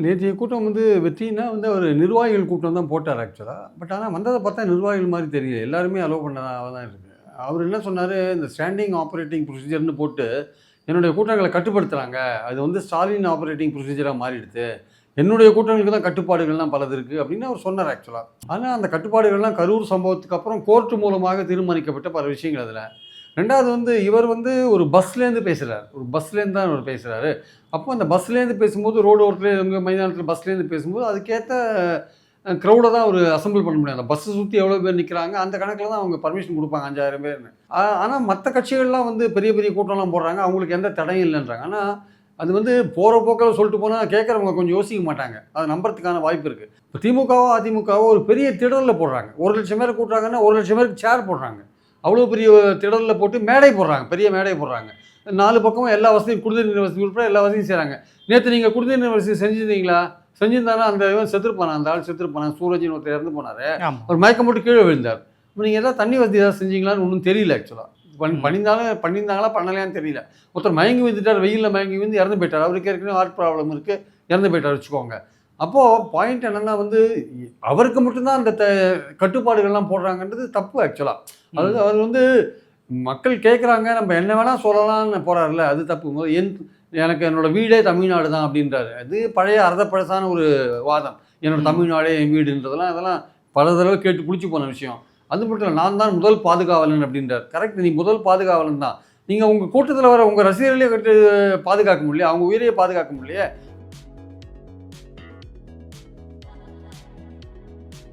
நேற்றைய கூட்டம் வந்து வெற்றின்னா வந்து அவர் நிர்வாகிகள் கூட்டம் தான் போட்டார் ஆக்சுவலாக. பட் ஆனால் வந்ததை பார்த்தா நிர்வாகிகள் மாதிரி தெரியல. எல்லாருமே அலோவ் பண்ணதாக தான் இருக்குது. அவர் என்ன சொன்னார், இந்த ஸ்டாண்டிங் ஆப்ரேட்டிங் ப்ரொசீஜர்னு போட்டு என்னுடைய கூட்டங்களை கட்டுப்படுத்துகிறாங்க. அது வந்து ஸ்டாலின் ஆப்ரேட்டிங் ப்ரொசீஜராக மாறிடுது. என்னுடைய கூட்டங்களுக்கு தான் கட்டுப்பாடுகள்லாம் பலது இருக்குது அப்படின்னு அவர் சொன்னார் ஆக்சுவலாக. ஆனால் அந்த கட்டுப்பாடுகள்லாம் கரூர் சம்பவத்துக்கு அப்புறம் கோர்ட்டு மூலமாக தீர்மானிக்கப்பட்ட பல விஷயங்கள் அதில். ரெண்டாவது வந்து இவர் வந்து ஒரு பஸ்லேருந்து பேசுகிறார். ஒரு பஸ்லேருந்து தான் அவர் பேசுகிறாரு. அப்போ அந்த பஸ்லேருந்து பேசும்போது ரோடு ஓரத்தில் எங்கள் மைதானத்தில் பஸ்லேருந்து பேசும்போது அதுக்கேற்ற க்ரௌடை தான் அவர் அசம்பிள் பண்ண முடியும். அந்த பஸ்ஸை சுற்றி எவ்வளோ பேர் நிற்கிறாங்க அந்த கணக்கில் தான் அவங்க பர்மிஷன் கொடுப்பாங்க 5000 பேர்னு. ஆனால் மற்ற கட்சிகள்லாம் வந்து பெரிய பெரிய கூட்டம்லாம் போடுறாங்க, அவங்களுக்கு எந்த தடையும் இல்லைன்றாங்க. ஆனால் அது வந்து போகிற போக்கில் சொல்லிட்டு போனால் கேட்குறவங்க கொஞ்சம் யோசிக்க மாட்டாங்க. அதை நம்புறதுக்கான வாய்ப்பு இருக்குது. இப்போ திமுகவோ அதிமுகவோ ஒரு பெரிய திடலில் போடுறாங்க. 1,00,000 பேர் கூட்டுறாங்கன்னா 1,00,000 பேருக்கு சேர் போடுறாங்க. அவ்வளோ பெரிய திடலில் போட்டு மேடை போடுறாங்க, பெரிய மேடை போடுறாங்க. 4 பக்கமும் எல்லா வசதியும் குடிநீர் நீர் வசதி உட்பட எல்லா வசதியும் செய்கிறாங்க. நேற்று நீங்கள் குடிநீர் நீர் வசதி செஞ்சுருந்தீங்களா? செஞ்சிருந்தாலும் அந்த இவன் செத்துருப்பானா, அந்த ஆள் செத்துருப்பானா, சூரஜின்னு ஒருத்தர் இறந்து போனார். ஒரு மயக்கம் போட்டு கீழே விழுந்தார். இப்போ நீங்கள் எதாவது தண்ணி வசதி ஏதாவது செஞ்சீங்களான்னு ஒன்றும் தெரியல ஆக்சுவலாக. பண்ணியிருந்தாங்களா பண்ணலையான்னு தெரியல. ஒருத்தர் மயங்கி விழுந்துட்டார், வெயிலில் மயங்கி விழுந்து இறந்து போயிட்டார். அவருக்கு ஏற்கனவே ஹார்ட் ப்ராப்ளம் இருக்குது, இறந்து போயிட்டார் வச்சுக்கோங்க. அப்போது பாயிண்ட் என்னென்னா வந்து அவருக்கு மட்டும்தான் அந்த கட்டுப்பாடுகள்லாம் போடுறாங்கன்றது தப்பு ஆக்சுவலாக. அதாவது அவர் வந்து மக்கள் கேட்குறாங்க, நம்ம என்ன வேணால் சொல்லலாம்னு போகிறாருல்ல, அது தப்பு. எனக்கு என்னோடய வீடே தமிழ்நாடு தான் அப்படின்றாரு. அது பழைய அர்த்தப்பழசான ஒரு வாதம். என்னோடய தமிழ்நாடே என் வீடுன்றதெல்லாம் அதெல்லாம் பல தடவை கேட்டு பிடிச்சி போன விஷயம். அது மட்டும் இல்லை, நான் தான் முதல் பாதுகாவலன் அப்படின்றார். கரெக்ட், நீ முதல் பாதுகாவலன் தான். நீங்கள் உங்கள் கூட்டத்தில் வர உங்கள் ரசிகர்களே பாதுகாக்க முடியல, அவங்க உயிரையே பாதுகாக்க முடியலையே.